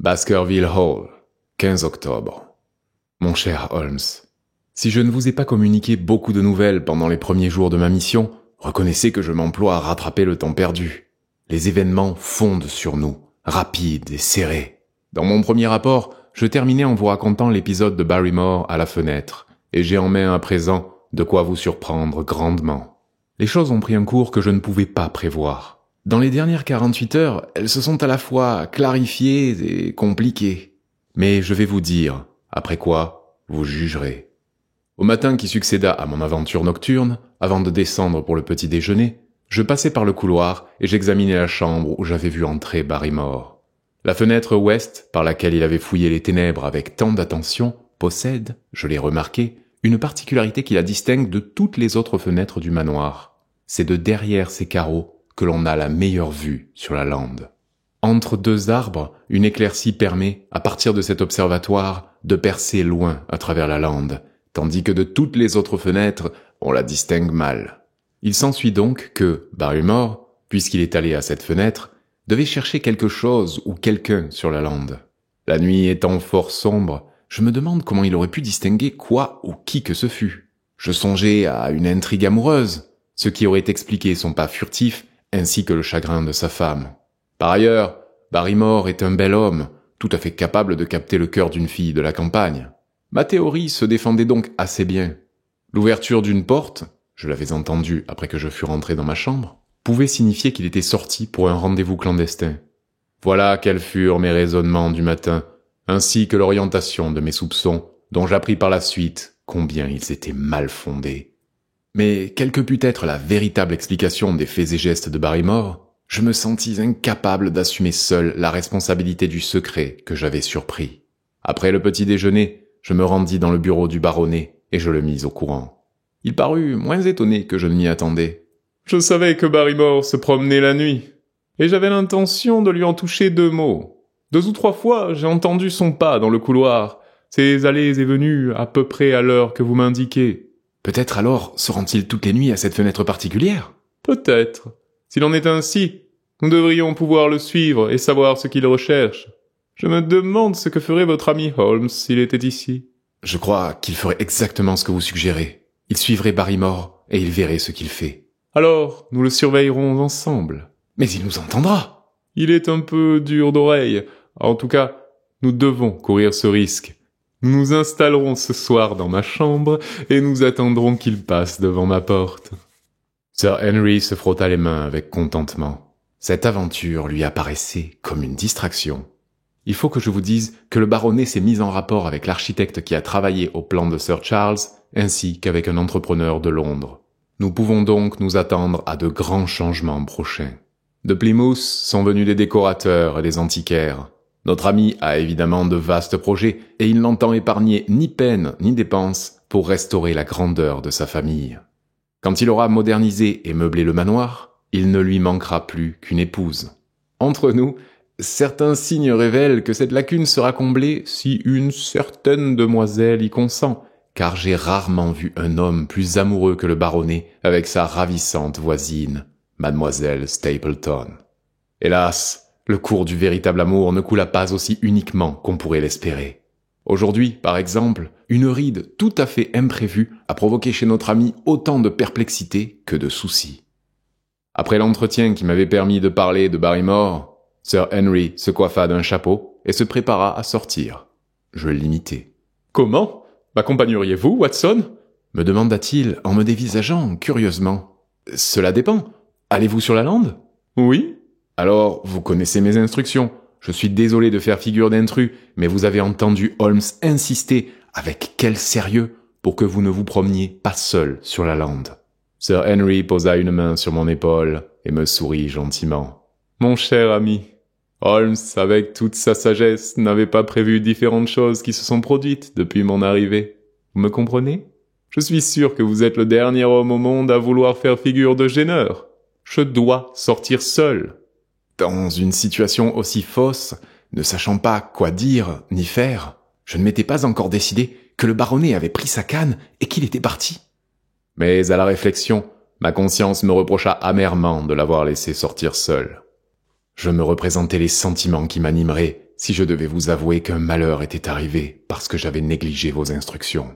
Baskerville Hall, 15 octobre. Mon cher Holmes, si je ne vous ai pas communiqué beaucoup de nouvelles pendant les premiers jours de ma mission, reconnaissez que je m'emploie à rattraper le temps perdu. Les événements fondent sur nous, rapides et serrés. Dans mon premier rapport, je terminais en vous racontant l'épisode de Barrymore à la fenêtre, et j'ai en main à présent de quoi vous surprendre grandement. Les choses ont pris un cours que je ne pouvais pas prévoir. Dans les dernières 48 heures, elles se sont à la fois clarifiées et compliquées. Mais je vais vous dire, après quoi, vous jugerez. Au matin qui succéda à mon aventure nocturne, avant de descendre pour le petit déjeuner, je passai par le couloir et j'examinai la chambre où j'avais vu entrer Barrymore. La fenêtre ouest, par laquelle il avait fouillé les ténèbres avec tant d'attention, possède, je l'ai remarqué, une particularité qui la distingue de toutes les autres fenêtres du manoir. C'est de derrière ces carreaux que l'on a la meilleure vue sur la lande. Entre deux arbres, une éclaircie permet, à partir de cet observatoire, de percer loin à travers la lande, tandis que de toutes les autres fenêtres, on la distingue mal. Il s'ensuit donc que Barrymore, puisqu'il est allé à cette fenêtre, devait chercher quelque chose ou quelqu'un sur la lande. La nuit étant fort sombre, je me demande comment il aurait pu distinguer quoi ou qui que ce fût. Je songeais à une intrigue amoureuse, ce qui aurait expliqué son pas furtif ainsi que le chagrin de sa femme. Par ailleurs, Barrymore est un bel homme, tout à fait capable de capter le cœur d'une fille de la campagne. Ma théorie se défendait donc assez bien. L'ouverture d'une porte, je l'avais entendu après que je fus rentré dans ma chambre, pouvait signifier qu'il était sorti pour un rendez-vous clandestin. Voilà quels furent mes raisonnements du matin, ainsi que l'orientation de mes soupçons, dont j'appris par la suite combien ils étaient mal fondés. Mais quelle que pût être la véritable explication des faits et gestes de Barrymore, je me sentis incapable d'assumer seul la responsabilité du secret que j'avais surpris. Après le petit déjeuner, je me rendis dans le bureau du baronnet et je le mis au courant. Il parut moins étonné que je ne m'y attendais. Je savais que Barrymore se promenait la nuit, et j'avais l'intention de lui en toucher 2 mots. 2 ou 3 fois, j'ai entendu son pas dans le couloir, ses allées et venues à peu près à l'heure que vous m'indiquez. Peut-être alors se rend-il toutes les nuits à cette fenêtre particulière ? Peut-être. S'il en est ainsi, nous devrions pouvoir le suivre et savoir ce qu'il recherche. Je me demande ce que ferait votre ami Holmes s'il était ici. Je crois qu'il ferait exactement ce que vous suggérez. Il suivrait Barrymore et il verrait ce qu'il fait. Alors, nous le surveillerons ensemble. Mais il nous entendra. Il est un peu dur d'oreille. En tout cas, nous devons courir ce risque. Nous nous installerons ce soir dans ma chambre et nous attendrons qu'il passe devant ma porte. Sir Henry se frotta les mains avec contentement. Cette aventure lui apparaissait comme une distraction. Il faut que je vous dise que le baronnet s'est mis en rapport avec l'architecte qui a travaillé au plan de Sir Charles, ainsi qu'avec un entrepreneur de Londres. Nous pouvons donc nous attendre à de grands changements prochains. De Plymouth sont venus des décorateurs et des antiquaires. Notre ami a évidemment de vastes projets et il n'entend épargner ni peine ni dépenses pour restaurer la grandeur de sa famille. Quand il aura modernisé et meublé le manoir, il ne lui manquera plus qu'une épouse. Entre nous, certains signes révèlent que cette lacune sera comblée si une certaine demoiselle y consent, car j'ai rarement vu un homme plus amoureux que le baronnet avec sa ravissante voisine, Mademoiselle Stapleton. Hélas, le cours du véritable amour ne coula pas aussi uniquement qu'on pourrait l'espérer. Aujourd'hui, par exemple, une ride tout à fait imprévue a provoqué chez notre ami autant de perplexité que de soucis. Après l'entretien qui m'avait permis de parler de Barrymore, Sir Henry se coiffa d'un chapeau et se prépara à sortir. Je l'imitai. « Comment ? M'accompagneriez-vous, Watson ?» me demanda-t-il en me dévisageant curieusement. « Cela dépend. Allez-vous sur la lande ?»« Oui. » « Alors, vous connaissez mes instructions. Je suis désolé de faire figure d'intrus, mais vous avez entendu Holmes insister, avec quel sérieux, pour que vous ne vous promeniez pas seul sur la lande. » Sir Henry posa une main sur mon épaule et me sourit gentiment. « Mon cher ami, Holmes, avec toute sa sagesse, n'avait pas prévu différentes choses qui se sont produites depuis mon arrivée. Vous me comprenez ? Je suis sûr que vous êtes le dernier homme au monde à vouloir faire figure de gêneur. Je dois sortir seul. » Dans une situation aussi fausse, ne sachant pas quoi dire ni faire, je ne m'étais pas encore décidé que le baronnet avait pris sa canne et qu'il était parti. Mais à la réflexion, ma conscience me reprocha amèrement de l'avoir laissé sortir seul. Je me représentais les sentiments qui m'animeraient si je devais vous avouer qu'un malheur était arrivé parce que j'avais négligé vos instructions.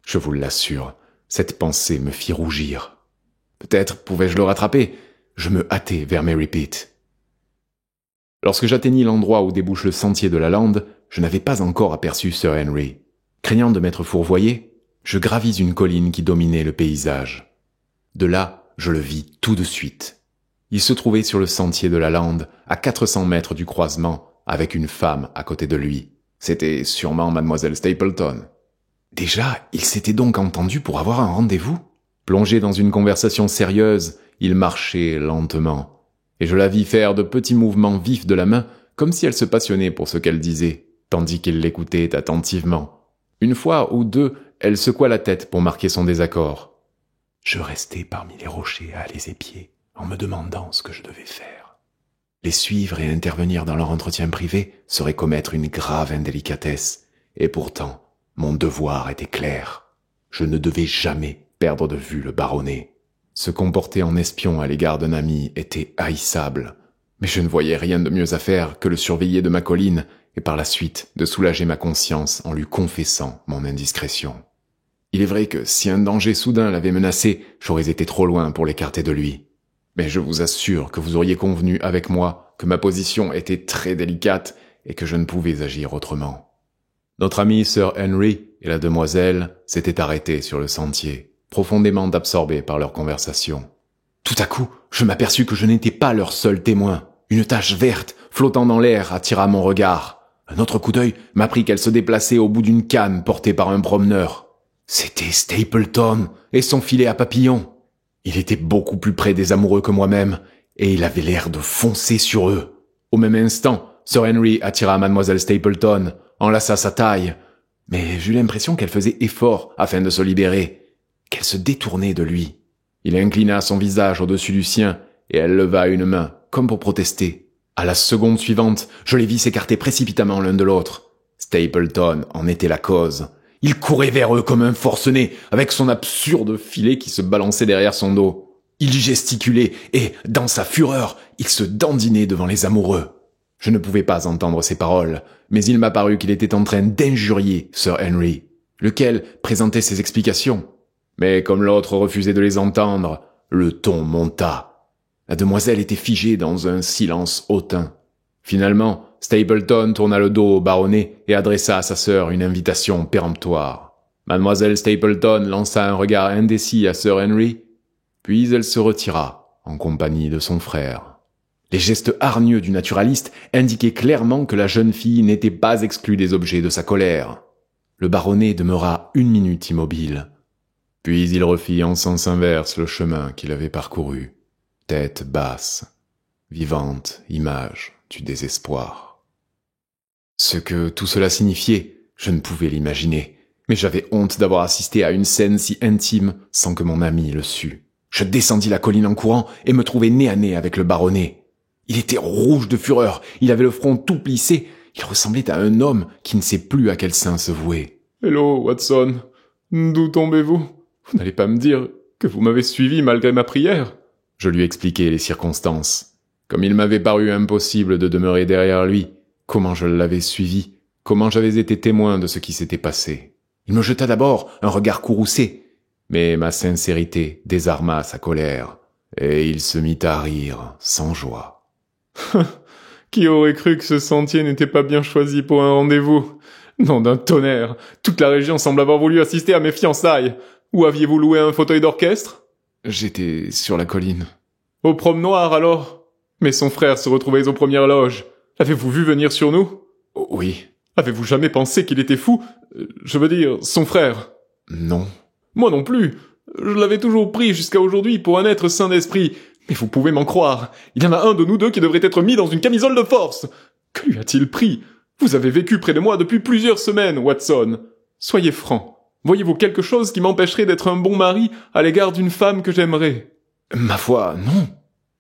Je vous l'assure, cette pensée me fit rougir. Peut-être pouvais-je le rattraper. Je me hâtai vers Mary Pitt. Lorsque j'atteignis l'endroit où débouche le sentier de la lande, je n'avais pas encore aperçu Sir Henry. Craignant de m'être fourvoyé, je gravis une colline qui dominait le paysage. De là, je le vis tout de suite. Il se trouvait sur le sentier de la lande, à 400 mètres du croisement, avec une femme à côté de lui. C'était sûrement mademoiselle Stapleton. Déjà, ils s'étaient donc entendus pour avoir un rendez-vous? Plongé dans une conversation sérieuse, il marchait lentement, et je la vis faire de petits mouvements vifs de la main, comme si elle se passionnait pour ce qu'elle disait, tandis qu'il l'écoutait attentivement. Une fois ou deux, elle secoua la tête pour marquer son désaccord. Je restai parmi les rochers à les épier, en me demandant ce que je devais faire. Les suivre et intervenir dans leur entretien privé serait commettre une grave indélicatesse, et pourtant, mon devoir était clair. Je ne devais jamais perdre de vue le baronnet. Se comporter en espion à l'égard d'un ami était haïssable, mais je ne voyais rien de mieux à faire que le surveiller de ma colline et par la suite de soulager ma conscience en lui confessant mon indiscrétion. Il est vrai que si un danger soudain l'avait menacé, j'aurais été trop loin pour l'écarter de lui. Mais je vous assure que vous auriez convenu avec moi que ma position était très délicate et que je ne pouvais agir autrement. Notre ami Sir Henry et la demoiselle s'étaient arrêtés sur le sentier, profondément absorbés par leur conversation. Tout à coup, je m'aperçus que je n'étais pas leur seul témoin. Une tache verte, flottant dans l'air, attira mon regard. Un autre coup d'œil m'apprit qu'elle se déplaçait au bout d'une canne portée par un promeneur. C'était Stapleton et son filet à papillons. Il était beaucoup plus près des amoureux que moi-même, et il avait l'air de foncer sur eux. Au même instant, Sir Henry attira mademoiselle Stapleton, enlaça sa taille, mais j'eus l'impression qu'elle faisait effort afin de se libérer, qu'elle se détournait de lui. Il inclina son visage au-dessus du sien, et elle leva une main, comme pour protester. À la seconde suivante, je les vis s'écarter précipitamment l'un de l'autre. Stapleton en était la cause. Il courait vers eux comme un forcené, avec son absurde filet qui se balançait derrière son dos. Il gesticulait et, dans sa fureur, il se dandinait devant les amoureux. Je ne pouvais pas entendre ses paroles, mais il m'a paru qu'il était en train d'injurier Sir Henry, lequel présentait ses explications. Mais comme l'autre refusait de les entendre, le ton monta. La demoiselle était figée dans un silence hautain. Finalement, Stapleton tourna le dos au baronnet et adressa à sa sœur une invitation péremptoire. Mademoiselle Stapleton lança un regard indécis à Sir Henry, puis elle se retira en compagnie de son frère. Les gestes hargneux du naturaliste indiquaient clairement que la jeune fille n'était pas exclue des objets de sa colère. Le baronnet demeura 1 minute immobile. Puis il refit en sens inverse le chemin qu'il avait parcouru, tête basse, vivante image du désespoir. Ce que tout cela signifiait, je ne pouvais l'imaginer, mais j'avais honte d'avoir assisté à une scène si intime sans que mon ami le sût. Je descendis la colline en courant et me trouvai nez à nez avec le baronnet. Il était rouge de fureur, il avait le front tout plissé, il ressemblait à un homme qui ne sait plus à quel saint se vouer. « Hello, Watson. D'où tombez-vous? Vous n'allez pas me dire que vous m'avez suivi malgré ma prière ?» Je lui expliquai les circonstances. Comme il m'avait paru impossible de demeurer derrière lui, comment je l'avais suivi, comment j'avais été témoin de ce qui s'était passé. Il me jeta d'abord un regard courroucé, mais ma sincérité désarma sa colère, et il se mit à rire sans joie. « Qui aurait cru que ce sentier n'était pas bien choisi pour un rendez-vous? Nom d'un tonnerre, toute la région semble avoir voulu assister à mes fiançailles. Où aviez-vous loué un fauteuil d'orchestre? » J'étais sur la colline. Au promenoir, alors? Mais son frère se retrouvait aux premières loges. L'avez-vous vu venir sur nous? Oui. Avez-vous jamais pensé qu'il était fou? Je veux dire, son frère. Non. Moi non plus. Je l'avais toujours pris jusqu'à aujourd'hui pour un être sain d'esprit. Mais vous pouvez m'en croire. Il y en a un de nous deux qui devrait être mis dans une camisole de force. Que lui a-t-il pris? Vous avez vécu près de moi depuis plusieurs semaines, Watson. Soyez franc. Voyez-vous quelque chose qui m'empêcherait d'être un bon mari à l'égard d'une femme que j'aimerais? Ma foi, non.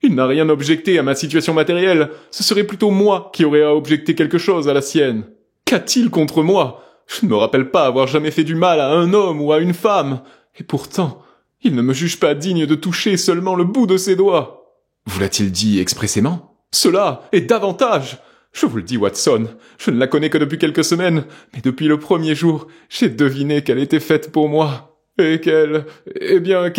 Il n'a rien objecté à ma situation matérielle. Ce serait plutôt moi qui aurais à objecter quelque chose à la sienne. Qu'a-t-il contre moi? Je ne me rappelle pas avoir jamais fait du mal à un homme ou à une femme. Et pourtant, il ne me juge pas digne de toucher seulement le bout de ses doigts. Vous l'a-t-il dit expressément? Cela, et davantage. Je vous le dis, Watson, je ne la connais que depuis quelques semaines, mais depuis le premier jour, j'ai deviné qu'elle était faite pour moi. Et qu'elle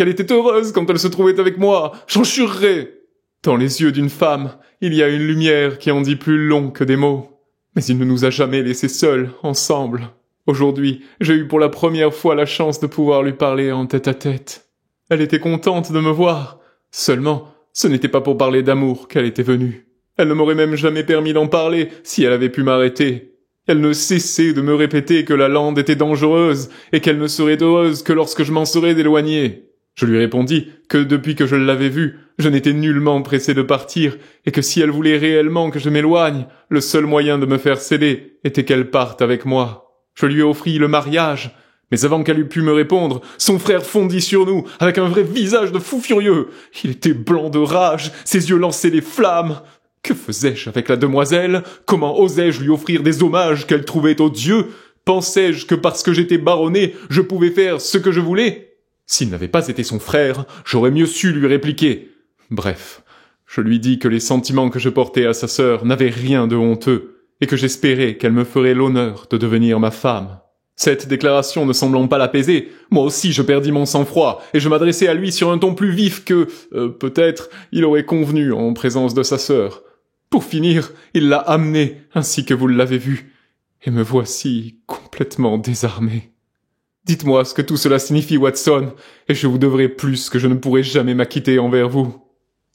était heureuse quand elle se trouvait avec moi. J'en jurerai. Dans les yeux d'une femme, il y a une lumière qui en dit plus long que des mots. Mais il ne nous a jamais laissés seuls, ensemble. Aujourd'hui, j'ai eu pour la première fois la chance de pouvoir lui parler en tête-à-tête. Elle était contente de me voir. Seulement, ce n'était pas pour parler d'amour qu'elle était venue. Elle ne m'aurait même jamais permis d'en parler si elle avait pu m'arrêter. Elle ne cessait de me répéter que la lande était dangereuse et qu'elle ne serait heureuse que lorsque je m'en serais éloigné. Je lui répondis que depuis que je l'avais vue, je n'étais nullement pressé de partir et que si elle voulait réellement que je m'éloigne, le seul moyen de me faire céder était qu'elle parte avec moi. Je lui offris le mariage, mais avant qu'elle eût pu me répondre, son frère fondit sur nous avec un vrai visage de fou furieux. Il était blanc de rage, ses yeux lançaient des flammes. Que faisais-je avec la demoiselle? Comment osais-je lui offrir des hommages qu'elle trouvait odieux? Pensais-je que parce que j'étais baronnet, je pouvais faire ce que je voulais? S'il n'avait pas été son frère, j'aurais mieux su lui répliquer. Bref, je lui dis que les sentiments que je portais à sa sœur n'avaient rien de honteux, et que j'espérais qu'elle me ferait l'honneur de devenir ma femme. Cette déclaration ne semblant pas l'apaiser, moi aussi je perdis mon sang-froid, et je m'adressai à lui sur un ton plus vif que, peut-être, il aurait convenu en présence de sa sœur. Pour finir, il l'a amenée, ainsi que vous l'avez vu, et me voici complètement désarmé. Dites-moi ce que tout cela signifie, Watson, et je vous devrai plus que je ne pourrai jamais m'acquitter envers vous.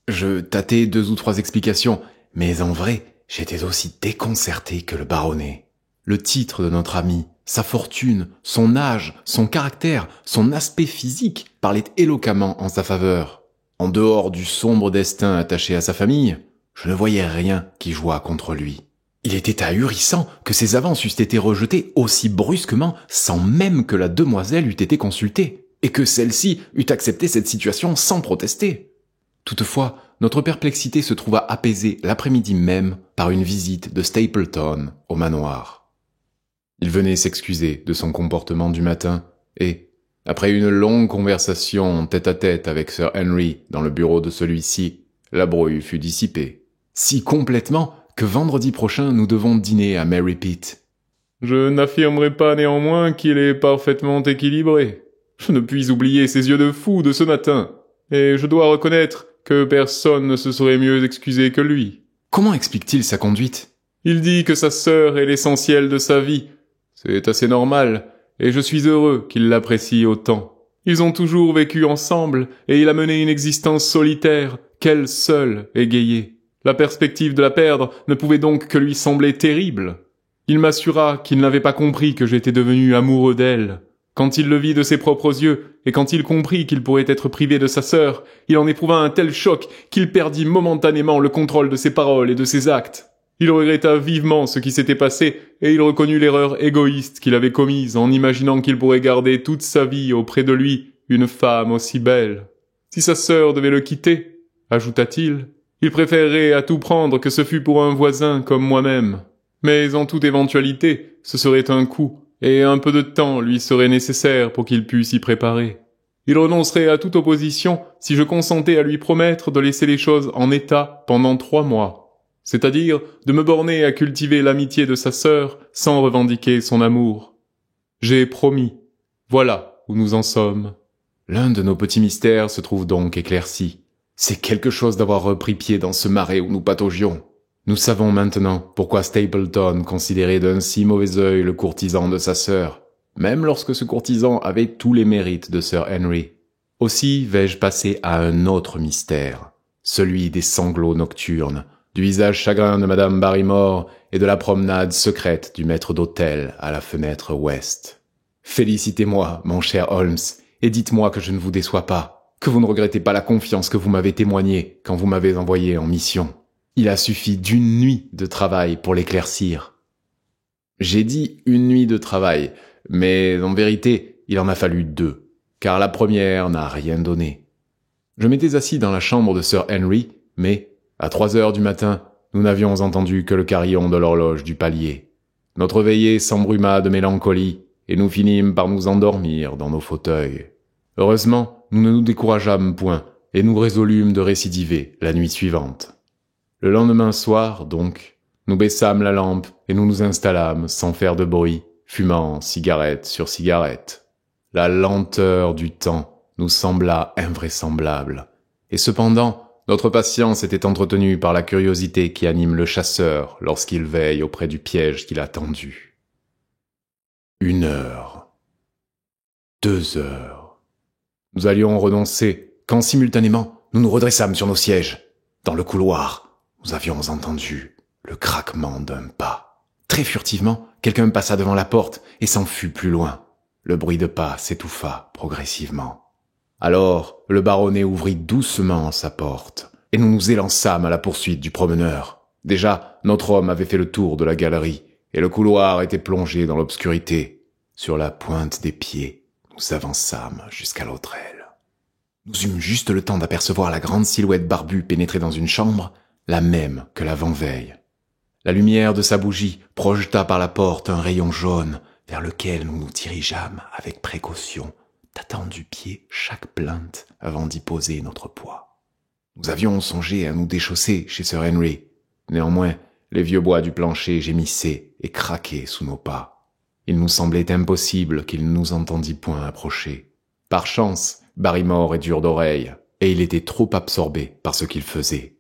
Je tâtai 2 ou 3 explications, mais en vrai, j'étais aussi déconcerté que le baronnet. Le titre de notre ami, sa fortune, son âge, son caractère, son aspect physique parlaient éloquemment en sa faveur. En dehors du sombre destin attaché à sa famille, je ne voyais rien qui jouât contre lui. Il était ahurissant que ses avances eussent été rejetées aussi brusquement sans même que la demoiselle eût été consultée, et que celle-ci eût accepté cette situation sans protester. Toutefois, notre perplexité se trouva apaisée l'après-midi même par une visite de Stapleton au manoir. Il venait s'excuser de son comportement du matin, et, après une longue conversation tête-à-tête avec Sir Henry dans le bureau de celui-ci, la brouille fut dissipée. Si complètement que vendredi prochain nous devons dîner à Merripit. Je n'affirmerai pas néanmoins qu'il est parfaitement équilibré. Je ne puis oublier ses yeux de fou de ce matin, et je dois reconnaître que personne ne se serait mieux excusé que lui. Comment explique-t-il sa conduite? Il dit que sa sœur est l'essentiel de sa vie. C'est assez normal, et je suis heureux qu'il l'apprécie autant. Ils ont toujours vécu ensemble, et il a mené une existence solitaire qu'elle seule égayait. La perspective de la perdre ne pouvait donc que lui sembler terrible. Il m'assura qu'il n'avait pas compris que j'étais devenu amoureux d'elle. Quand il le vit de ses propres yeux, et quand il comprit qu'il pourrait être privé de sa sœur, il en éprouva un tel choc qu'il perdit momentanément le contrôle de ses paroles et de ses actes. Il regretta vivement ce qui s'était passé, et il reconnut l'erreur égoïste qu'il avait commise en imaginant qu'il pourrait garder toute sa vie auprès de lui une femme aussi belle. Si sa sœur devait le quitter, ajouta-t-il, il préférerait à tout prendre que ce fût pour un voisin comme moi-même. Mais en toute éventualité, ce serait un coup, et un peu de temps lui serait nécessaire pour qu'il pût s'y préparer. Il renoncerait à toute opposition si je consentais à lui promettre de laisser les choses en état pendant 3 mois, c'est-à-dire de me borner à cultiver l'amitié de sa sœur sans revendiquer son amour. J'ai promis. Voilà où nous en sommes. L'un de nos petits mystères se trouve donc éclairci. C'est quelque chose d'avoir repris pied dans ce marais où nous pataugions. Nous savons maintenant pourquoi Stapleton considérait d'un si mauvais œil le courtisan de sa sœur, même lorsque ce courtisan avait tous les mérites de Sir Henry. Aussi vais-je passer à un autre mystère, celui des sanglots nocturnes, du visage chagrin de Madame Barrymore et de la promenade secrète du maître d'hôtel à la fenêtre ouest. Félicitez-moi, mon cher Holmes, et dites-moi que je ne vous déçois pas, que vous ne regrettez pas la confiance que vous m'avez témoignée quand vous m'avez envoyé en mission. Il a suffi d'une nuit de travail pour l'éclaircir. J'ai dit une nuit de travail, mais en vérité, il en a fallu 2, car la première n'a rien donné. Je m'étais assis dans la chambre de Sir Henry, mais, à 3 heures du matin, nous n'avions entendu que le carillon de l'horloge du palier. Notre veillée s'embruma de mélancolie, et nous finîmes par nous endormir dans nos fauteuils. Heureusement, nous ne nous décourageâmes point, et nous résolûmes de récidiver la nuit suivante. Le lendemain soir, donc, Nous baissâmes la lampe et nous nous installâmes sans faire de bruit, fumant cigarette sur cigarette. La lenteur du temps nous sembla invraisemblable. Et cependant, notre patience était entretenue par la curiosité qui anime le chasseur lorsqu'il veille auprès du piège qu'il a tendu. 1 heure. 2 heures. Nous allions renoncer quand simultanément nous nous redressâmes sur nos sièges. Dans le couloir, nous avions entendu le craquement d'un pas. Très furtivement, quelqu'un passa devant la porte et s'en fut plus loin. Le bruit de pas s'étouffa progressivement. Alors, le baronnet ouvrit doucement sa porte, et nous nous élançâmes à la poursuite du promeneur. Déjà, notre homme avait fait le tour de la galerie, et le couloir était plongé dans l'obscurité. Sur la pointe des pieds, nous avançâmes jusqu'à l'autre aile. Nous eûmes juste le temps d'apercevoir la grande silhouette barbue pénétrer dans une chambre, la même que l'avant-veille. La lumière de sa bougie projeta par la porte un rayon jaune, vers lequel nous nous dirigeâmes avec précaution, tâtant du pied chaque plinthe avant d'y poser notre poids. Nous avions songé à nous déchausser chez Sir Henry. Néanmoins, les vieux bois du plancher gémissaient et craquaient sous nos pas. Il nous semblait impossible qu'il ne nous entendît point approcher. Par chance, Barrymore est dur d'oreille, et il était trop absorbé par ce qu'il faisait.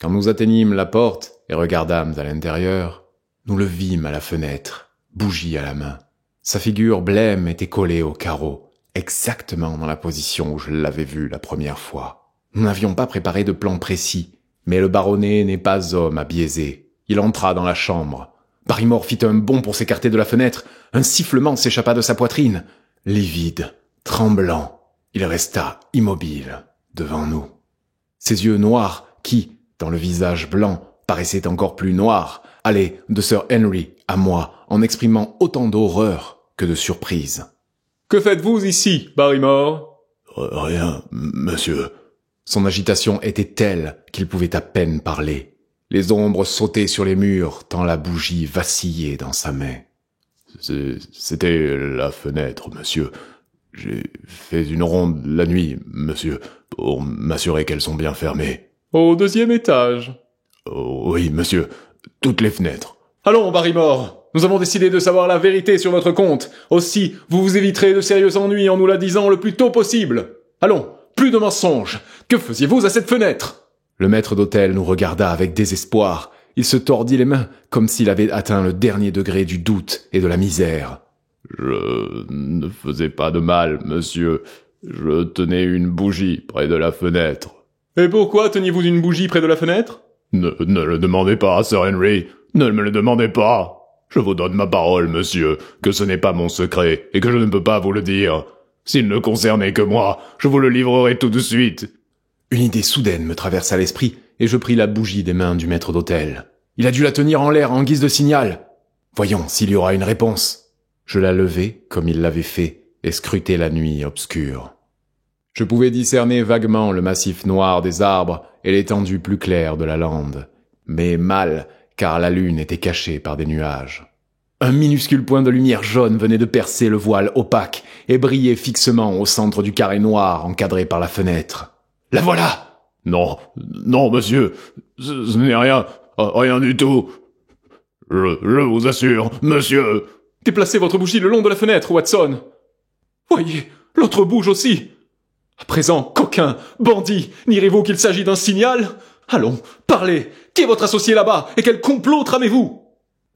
Quand nous atteignîmes la porte et regardâmes à l'intérieur, nous le vîmes à la fenêtre, bougie à la main. Sa figure blême était collée au carreau, exactement dans la position où je l'avais vue la première fois. Nous n'avions pas préparé de plan précis, mais le baronnet n'est pas homme à biaiser. Il entra dans la chambre. Barrymore fit un bond pour s'écarter de la fenêtre. Un sifflement s'échappa de sa poitrine. Livide, tremblant, il resta immobile devant nous. Ses yeux noirs, qui, dans le visage blanc, paraissaient encore plus noirs, allaient de Sir Henry à moi, en exprimant autant d'horreur que de surprise. « Que faites-vous ici, Barrymore ?»« Rien, monsieur. » Son agitation était telle qu'il pouvait à peine parler. Les ombres sautaient sur les murs, tant la bougie vacillait dans sa main. C'était la fenêtre, monsieur. J'ai fait une ronde la nuit, monsieur, pour m'assurer qu'elles sont bien fermées. Au 2e étage. Oui, monsieur, toutes les fenêtres. Allons, Barrymore, nous avons décidé de savoir la vérité sur votre compte. Aussi, vous vous éviterez de sérieux ennuis en nous la disant le plus tôt possible. Allons, plus de mensonges. Que faisiez-vous à cette fenêtre ? Le maître d'hôtel nous regarda avec désespoir. Il se tordit les mains comme s'il avait atteint le dernier degré du doute et de la misère. Je ne faisais pas de mal, monsieur. Je tenais une bougie près de la fenêtre. Et pourquoi teniez-vous une bougie près de la fenêtre ? Ne le demandez pas, Sir Henry. Ne me le demandez pas. Je vous donne ma parole, monsieur, que ce n'est pas mon secret et que je ne peux pas vous le dire. S'il ne concernait que moi, je vous le livrerai tout de suite. Une idée soudaine me traversa l'esprit et je pris la bougie des mains du maître d'hôtel. Il a dû la tenir en l'air en guise de signal. Voyons s'il y aura une réponse. Je la levai comme il l'avait fait et scrutai la nuit obscure. Je pouvais discerner vaguement le massif noir des arbres et l'étendue plus claire de la lande, mais mal, car la lune était cachée par des nuages. Un minuscule point de lumière jaune venait de percer le voile opaque et brillait fixement au centre du carré noir encadré par la fenêtre. « La voilà !»« Non, monsieur, ce n'est rien, rien du tout. Je vous assure, monsieur. » « Déplacez votre bougie le long de la fenêtre, Watson. Voyez, l'autre bouge aussi. À présent, coquin, bandit, n'irez-vous qu'il s'agit d'un signal ? Allons, parlez. Qui est votre associé là-bas et quel complot tramez-vous »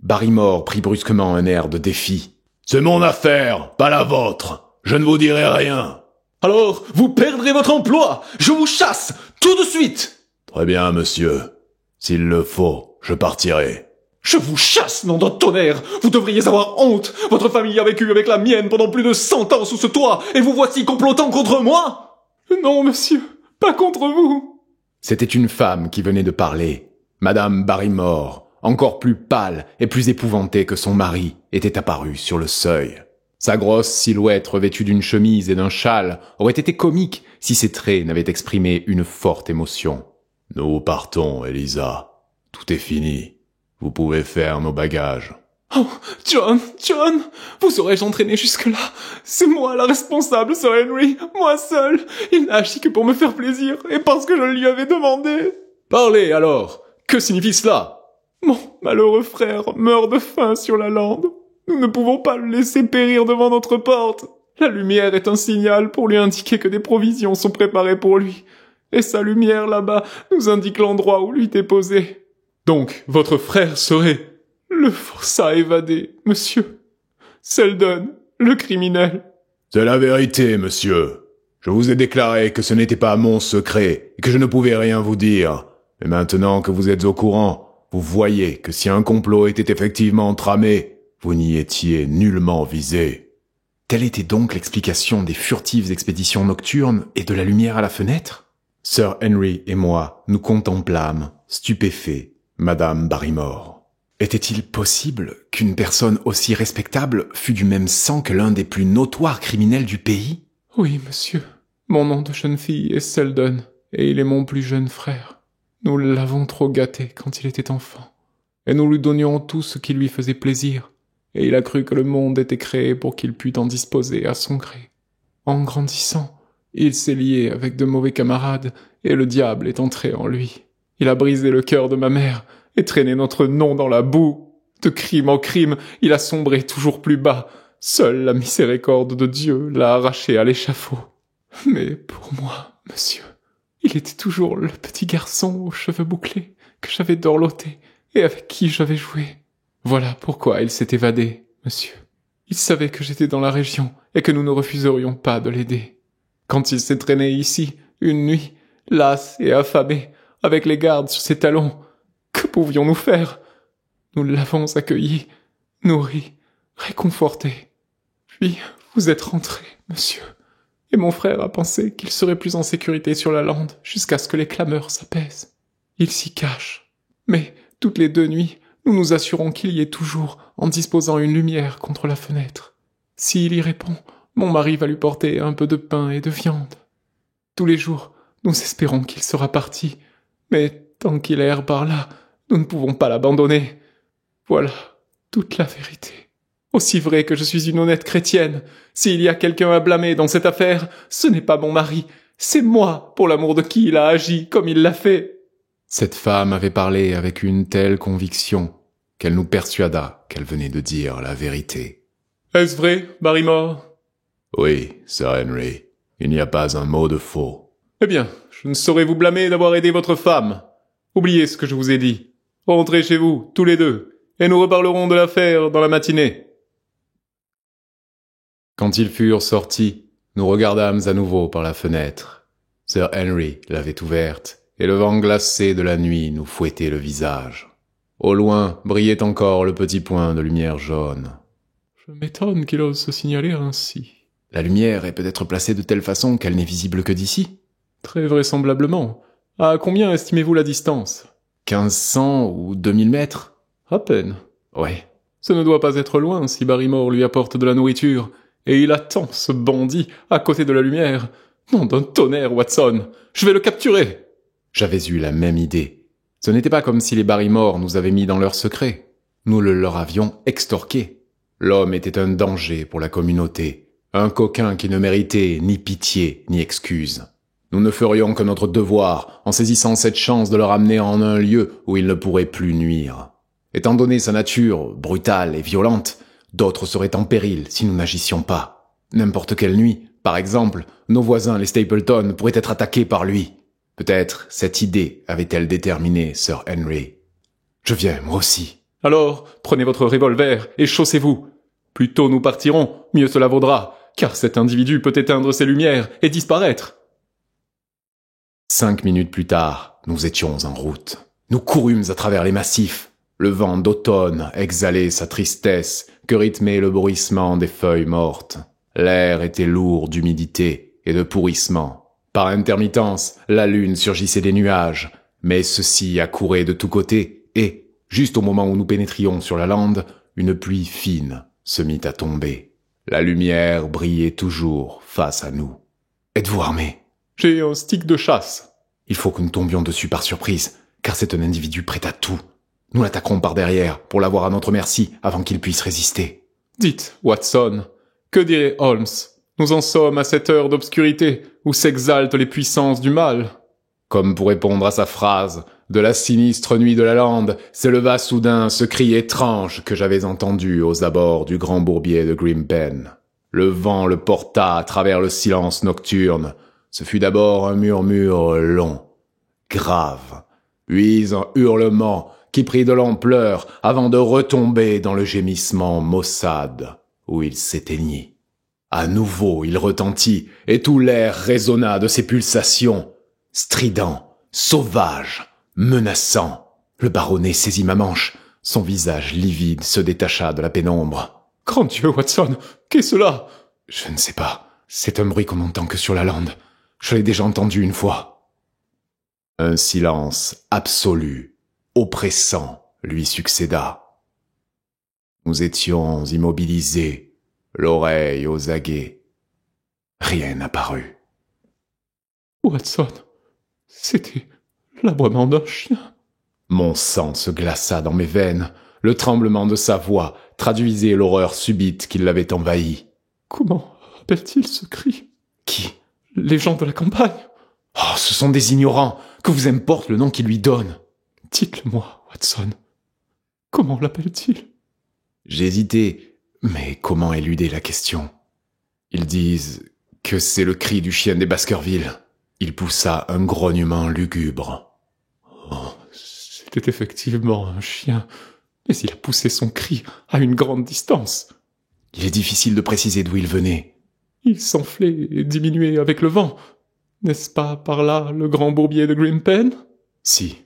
Barrymore prit brusquement un air de défi. « C'est mon affaire, pas la vôtre. Je ne vous dirai rien. »« Alors, vous perdrez votre emploi. Je vous chasse, tout de suite. » »« Très bien, monsieur. S'il le faut, je partirai. » « Je vous chasse, nom de tonnerre. Vous devriez avoir honte. Votre famille a vécu avec la mienne pendant plus de 100 ans sous ce toit, et vous voici complotant contre moi ? Non, monsieur, pas contre vous. » C'était une femme qui venait de parler. Madame Barrymore, encore plus pâle et plus épouvantée que son mari, était apparue sur le seuil. Sa grosse silhouette revêtue d'une chemise et d'un châle aurait été comique si ses traits n'avaient exprimé une forte émotion. « Nous partons, Elisa. Tout est fini. Vous pouvez faire nos bagages. »« Oh, John, vous aurais-je entraîné jusque-là ? C'est moi la responsable, Sir Henry, moi seul. Il n'a agi que pour me faire plaisir, et parce que je lui avais demandé. » « Parlez alors. Que signifie cela ? Mon malheureux frère meurt de faim sur la lande. Nous ne pouvons pas le laisser périr devant notre porte. La lumière est un signal pour lui indiquer que des provisions sont préparées pour lui. Et sa lumière là-bas nous indique l'endroit où lui déposer. Donc, votre frère serait le forçat évadé, monsieur. Selden, le criminel. C'est la vérité, monsieur. Je vous ai déclaré que ce n'était pas mon secret et que je ne pouvais rien vous dire. Mais maintenant que vous êtes au courant, vous voyez que si un complot était effectivement tramé, vous n'y étiez nullement visé. Telle était donc l'explication des furtives expéditions nocturnes et de la lumière à la fenêtre? Sir Henry et moi nous contemplâmes, stupéfaits, Madame Barrymore. Était-il possible qu'une personne aussi respectable fût du même sang que l'un des plus notoires criminels du pays? Oui, monsieur. Mon nom de jeune fille est Selden, et il est mon plus jeune frère. Nous l'avons trop gâté quand il était enfant, et nous lui donnions tout ce qui lui faisait plaisir, et il a cru que le monde était créé pour qu'il pût en disposer à son gré. En grandissant, il s'est lié avec de mauvais camarades, et le diable est entré en lui. Il a brisé le cœur de ma mère, et traîné notre nom dans la boue. De crime en crime, il a sombré toujours plus bas. Seule la miséricorde de Dieu l'a arraché à l'échafaud. Mais pour moi, monsieur, il était toujours le petit garçon aux cheveux bouclés que j'avais dorloté et avec qui j'avais joué. Voilà pourquoi il s'est évadé, monsieur. Il savait que j'étais dans la région et que nous ne refuserions pas de l'aider. Quand il s'est traîné ici, une nuit, las et affamé, avec les gardes sur ses talons, que pouvions-nous faire? Nous l'avons accueilli, nourri, réconforté. Puis vous êtes rentré, monsieur, et mon frère a pensé qu'il serait plus en sécurité sur la lande jusqu'à ce que les clameurs s'apaisent. Il s'y cache. Mais toutes les 2 nuits, nous nous assurons qu'il y est toujours en disposant une lumière contre la fenêtre. S'il y répond, mon mari va lui porter un peu de pain et de viande. Tous les jours, nous espérons qu'il sera parti, mais tant qu'il erre par là, nous ne pouvons pas l'abandonner. Voilà toute la vérité. Aussi vrai que je suis une honnête chrétienne, s'il y a quelqu'un à blâmer dans cette affaire, ce n'est pas mon mari, c'est moi, pour l'amour de qui il a agi comme il l'a fait. Cette femme avait parlé avec une telle conviction qu'elle nous persuada qu'elle venait de dire la vérité. Est-ce vrai, Barrymore? Oui, Sir Henry, il n'y a pas un mot de faux. Eh bien, je ne saurais vous blâmer d'avoir aidé votre femme. Oubliez ce que je vous ai dit. Rentrez chez vous, tous les deux, et nous reparlerons de l'affaire dans la matinée. Quand ils furent sortis, nous regardâmes à nouveau par la fenêtre. Sir Henry l'avait ouverte, et le vent glacé de la nuit nous fouettait le visage. Au loin brillait encore le petit point de lumière jaune. Je m'étonne qu'il ose se signaler ainsi. La lumière est peut-être placée de telle façon qu'elle n'est visible que d'ici? Très vraisemblablement. À combien estimez-vous la distance? 1500 ou 2000 mètres? À peine. Ouais. Ce ne doit pas être loin si Barrymore lui apporte de la nourriture. Et il attend, ce bandit, à côté de la lumière. Nom d'un tonnerre, Watson! Je vais le capturer! J'avais eu la même idée. Ce n'était pas comme si les Barrymore nous avaient mis dans leur secret. Nous le leur avions extorqué. L'homme était un danger pour la communauté. Un coquin qui ne méritait ni pitié ni excuse. Nous ne ferions que notre devoir en saisissant cette chance de le ramener en un lieu où il ne pourrait plus nuire. Étant donné sa nature brutale et violente, d'autres seraient en péril si nous n'agissions pas. N'importe quelle nuit, par exemple, nos voisins les Stapleton pourraient être attaqués par lui. Peut-être cette idée avait-elle déterminé Sir Henry. Je viens, moi aussi. Alors, prenez votre revolver et chaussez-vous. Plus tôt nous partirons, mieux cela vaudra, car cet individu peut éteindre ses lumières et disparaître. 5 minutes plus tard, nous étions en route. Nous courûmes à travers les massifs. Le vent d'automne exhalait sa tristesse que rythmait le bruissement des feuilles mortes. L'air était lourd d'humidité et de pourrissement. Par intermittence, la lune surgissait des nuages, mais ceux-ci accouraient de tous côtés et, juste au moment où nous pénétrions sur la lande, une pluie fine se mit à tomber. La lumière brillait toujours face à nous. Êtes-vous armés? J'ai un stick de chasse. Il faut que nous tombions dessus par surprise, car c'est un individu prêt à tout. Nous l'attaquerons par derrière pour l'avoir à notre merci avant qu'il puisse résister. Dites, Watson, que dirait Holmes? Nous en sommes à cette heure d'obscurité où s'exaltent les puissances du mal. Comme pour répondre à sa phrase, de la sinistre nuit de la lande, s'éleva soudain ce cri étrange que j'avais entendu aux abords du grand bourbier de Grimpen. Le vent le porta à travers le silence nocturne. Ce fut d'abord un murmure long, grave, puis un hurlement qui prit de l'ampleur avant de retomber dans le gémissement maussade où il s'éteignit. À nouveau il retentit, et tout l'air résonna de ses pulsations, strident, sauvage, menaçant. Le baronnet saisit ma manche, son visage livide se détacha de la pénombre. « Grand Dieu, Watson, qu'est-ce cela ?» Je ne sais pas, c'est un bruit qu'on n'entend que sur la lande. Je l'ai déjà entendu une fois. Un silence absolu, oppressant, lui succéda. Nous étions immobilisés, l'oreille aux aguets. Rien n'apparut. Watson, c'était l'aboiement d'un chien. Mon sang se glaça dans mes veines. Le tremblement de sa voix traduisait l'horreur subite qui l'avait envahi. Comment appelle-t-il ce cri? Qui? Les gens de la campagne. Oh, ce sont des ignorants. Que vous importe le nom qu'ils lui donnent? Dites-le-moi, Watson. Comment l'appelle-t-il? J'hésitais, mais comment éluder la question? Ils disent que c'est le cri du chien des Baskerville. Il poussa un grognement lugubre. Oh, c'était effectivement un chien, mais il a poussé son cri à une grande distance. Il est difficile de préciser d'où il venait. Il s'enflait et diminuait avec le vent. N'est-ce pas par là le grand bourbier de Grimpen? Si.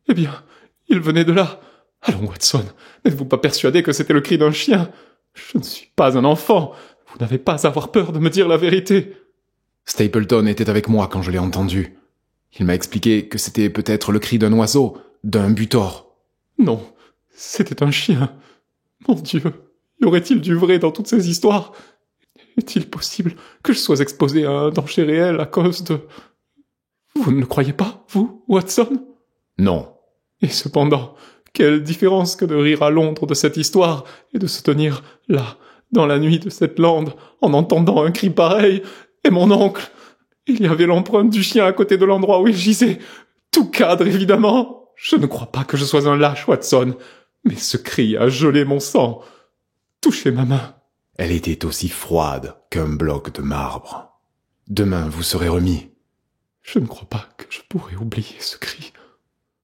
Eh bien, il venait de là. Allons, Watson, n'êtes-vous pas persuadé que c'était le cri d'un chien? Je ne suis pas un enfant. Vous n'avez pas à avoir peur de me dire la vérité. Stapleton était avec moi quand je l'ai entendu. Il m'a expliqué que c'était peut-être le cri d'un oiseau, d'un butor. Non, c'était un chien. Mon Dieu, y aurait-il du vrai dans toutes ces histoires? Est-il possible que je sois exposé à un danger réel à cause de... Vous ne le croyez pas, vous, Watson? Non. Et cependant, quelle différence que de rire à Londres de cette histoire et de se tenir là, dans la nuit de cette lande, en entendant un cri pareil. Et mon oncle, il y avait l'empreinte du chien à côté de l'endroit où il gisait. Tout cadre, évidemment. Je ne crois pas que je sois un lâche, Watson, mais ce cri a gelé mon sang. Touchez ma main. Elle était aussi froide qu'un bloc de marbre. Demain, vous serez remis. Je ne crois pas que je pourrai oublier ce cri.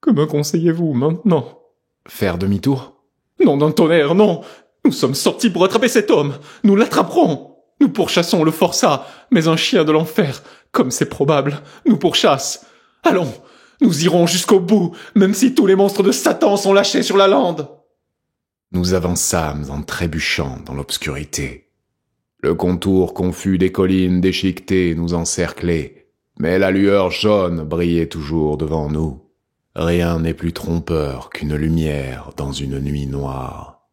Que me conseillez-vous maintenant? Faire demi-tour? Non d'un tonnerre, non. Nous sommes sortis pour attraper cet homme. Nous l'attraperons. Nous pourchassons le forçat, mais un chien de l'enfer, comme c'est probable, nous pourchasse. Allons, nous irons jusqu'au bout, même si tous les monstres de Satan sont lâchés sur la lande. Nous avançâmes en trébuchant dans l'obscurité. Le contour confus des collines déchiquetées nous encerclait, mais la lueur jaune brillait toujours devant nous. Rien n'est plus trompeur qu'une lumière dans une nuit noire.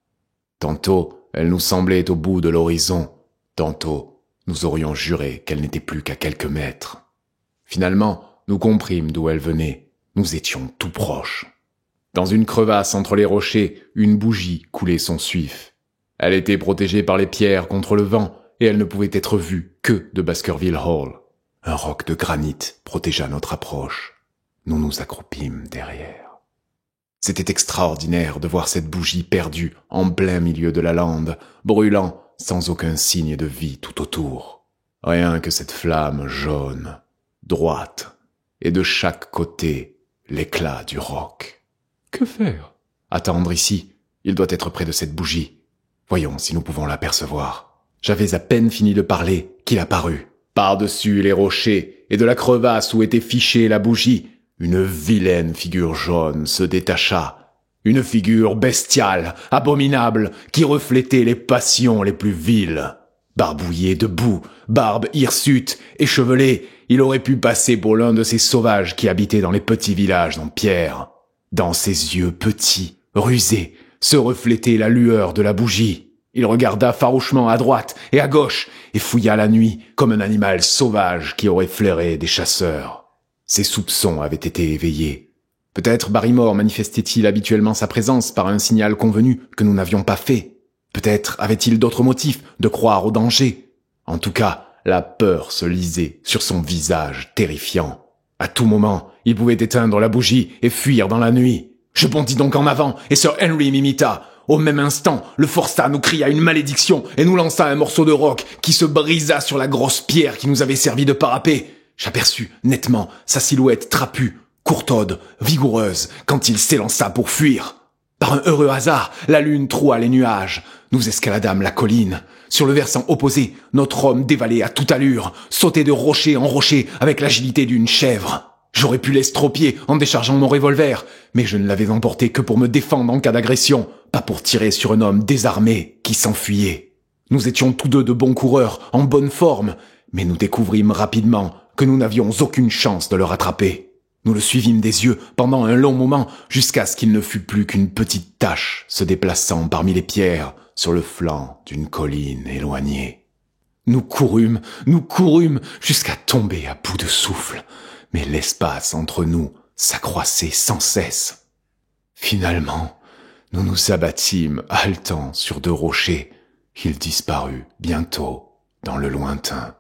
Tantôt, elle nous semblait au bout de l'horizon, tantôt, nous aurions juré qu'elle n'était plus qu'à quelques mètres. Finalement, nous comprîmes d'où elle venait. Nous étions tout proches. Dans une crevasse entre les rochers, une bougie coulait son suif. Elle était protégée par les pierres contre le vent, et elle ne pouvait être vue que de Baskerville Hall. Un roc de granit protégea notre approche. Nous nous accroupîmes derrière. C'était extraordinaire de voir cette bougie perdue en plein milieu de la lande, brûlant sans aucun signe de vie tout autour. Rien que cette flamme jaune, droite, et de chaque côté, l'éclat du roc. Que faire? Attendre ici. Il doit être près de cette bougie. Voyons si nous pouvons l'apercevoir. J'avais à peine fini de parler qu'il apparut. Par-dessus les rochers et de la crevasse où était fichée la bougie, une vilaine figure jaune se détacha. Une figure bestiale, abominable, qui reflétait les passions les plus viles. Barbouillé de boue, barbe hirsute, échevelé, il aurait pu passer pour l'un de ces sauvages qui habitaient dans les petits villages en pierre. Dans ses yeux petits, rusés, se reflétait la lueur de la bougie. Il regarda farouchement à droite et à gauche et fouilla la nuit comme un animal sauvage qui aurait flairé des chasseurs. Ses soupçons avaient été éveillés. Peut-être Barrymore manifestait-il habituellement sa présence par un signal convenu que nous n'avions pas fait. Peut-être avait-il d'autres motifs de croire au danger. En tout cas, la peur se lisait sur son visage terrifiant. À tout moment, il pouvait éteindre la bougie et fuir dans la nuit. Je bondis donc en avant, et Sir Henry m'imita. Au même instant, le forçat nous cria une malédiction et nous lança un morceau de roc qui se brisa sur la grosse pierre qui nous avait servi de parapet. J'aperçus nettement sa silhouette trapue, courtaude, vigoureuse, quand il s'élança pour fuir. Par un heureux hasard, la lune troua les nuages. Nous escaladâmes la colline. Sur le versant opposé, notre homme dévalait à toute allure, sautait de rocher en rocher avec l'agilité d'une chèvre. J'aurais pu l'estropier en déchargeant mon revolver, mais je ne l'avais emporté que pour me défendre en cas d'agression, pas pour tirer sur un homme désarmé qui s'enfuyait. Nous étions tous deux de bons coureurs, en bonne forme, mais nous découvrîmes rapidement que nous n'avions aucune chance de le rattraper. Nous le suivîmes des yeux pendant un long moment, jusqu'à ce qu'il ne fût plus qu'une petite tache se déplaçant parmi les pierres sur le flanc d'une colline éloignée. Nous courûmes, jusqu'à tomber à bout de souffle, mais l'espace entre nous s'accroissait sans cesse. Finalement, nous nous abattîmes haletants sur deux rochers. Il disparut bientôt dans le lointain.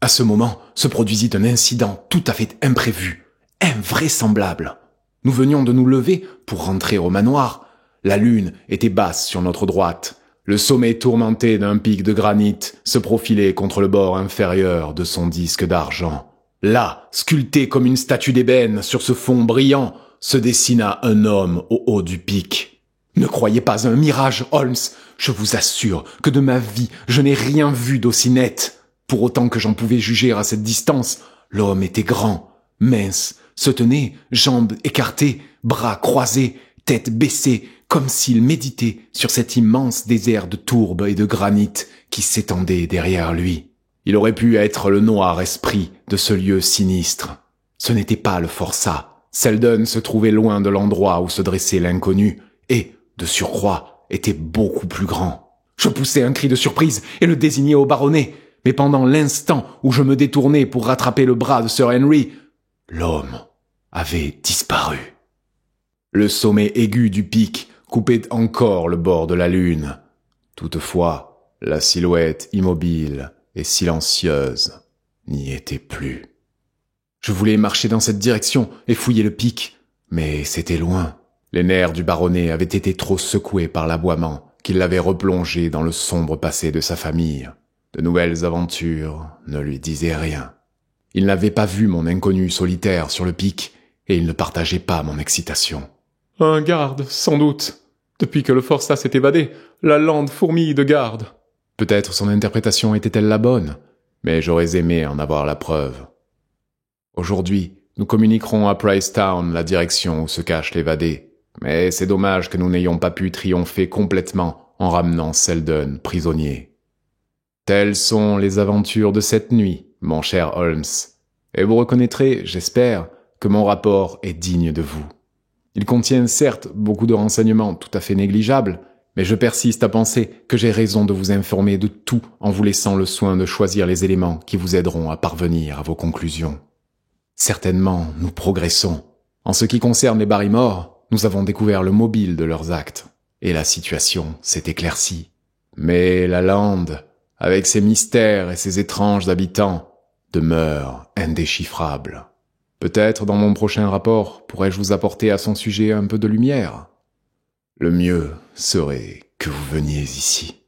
À ce moment se produisit un incident tout à fait imprévu, invraisemblable. Nous venions de nous lever pour rentrer au manoir. La lune était basse sur notre droite. Le sommet tourmenté d'un pic de granit se profilait contre le bord inférieur de son disque d'argent. Là, sculpté comme une statue d'ébène sur ce fond brillant, se dessina un homme au haut du pic. Ne croyez pas un mirage, Holmes. Je vous assure que de ma vie, je n'ai rien vu d'aussi net. Pour autant que j'en pouvais juger à cette distance, l'homme était grand, mince, se tenait, jambes écartées, bras croisés, tête baissée, comme s'il méditait sur cet immense désert de tourbe et de granit qui s'étendait derrière lui. Il aurait pu être le noir esprit de ce lieu sinistre. Ce n'était pas le forçat. Selden se trouvait loin de l'endroit où se dressait l'inconnu, et, de surcroît, était beaucoup plus grand. Je poussai un cri de surprise et le désignai au baronnet, mais pendant l'instant où je me détournais pour rattraper le bras de Sir Henry, l'homme avait disparu. Le sommet aigu du pic coupait encore le bord de la lune. Toutefois, la silhouette immobile et silencieuse n'y était plus. Je voulais marcher dans cette direction et fouiller le pic, mais c'était loin. Les nerfs du baronnet avaient été trop secoués par l'aboiement qui l'avait replongé dans le sombre passé de sa famille. De nouvelles aventures ne lui disaient rien. Il n'avait pas vu mon inconnu solitaire sur le pic, et il ne partageait pas mon excitation. Un garde, sans doute. Depuis que le forçat s'est évadé, la lande fourmille de gardes. Peut-être son interprétation était-elle la bonne, mais j'aurais aimé en avoir la preuve. Aujourd'hui, nous communiquerons à Pricetown la direction où se cache l'évadé, mais c'est dommage que nous n'ayons pas pu triompher complètement en ramenant Selden prisonnier. Telles sont les aventures de cette nuit, mon cher Holmes, et vous reconnaîtrez, j'espère, que mon rapport est digne de vous. Il contient certes beaucoup de renseignements tout à fait négligeables, mais je persiste à penser que j'ai raison de vous informer de tout en vous laissant le soin de choisir les éléments qui vous aideront à parvenir à vos conclusions. Certainement, nous progressons. En ce qui concerne les Barrymore, nous avons découvert le mobile de leurs actes, et la situation s'est éclaircie. Mais la lande, avec ses mystères et ses étranges habitants, demeure indéchiffrable. Peut-être dans mon prochain rapport pourrais-je vous apporter à son sujet un peu de lumière. Le mieux serait que vous veniez ici.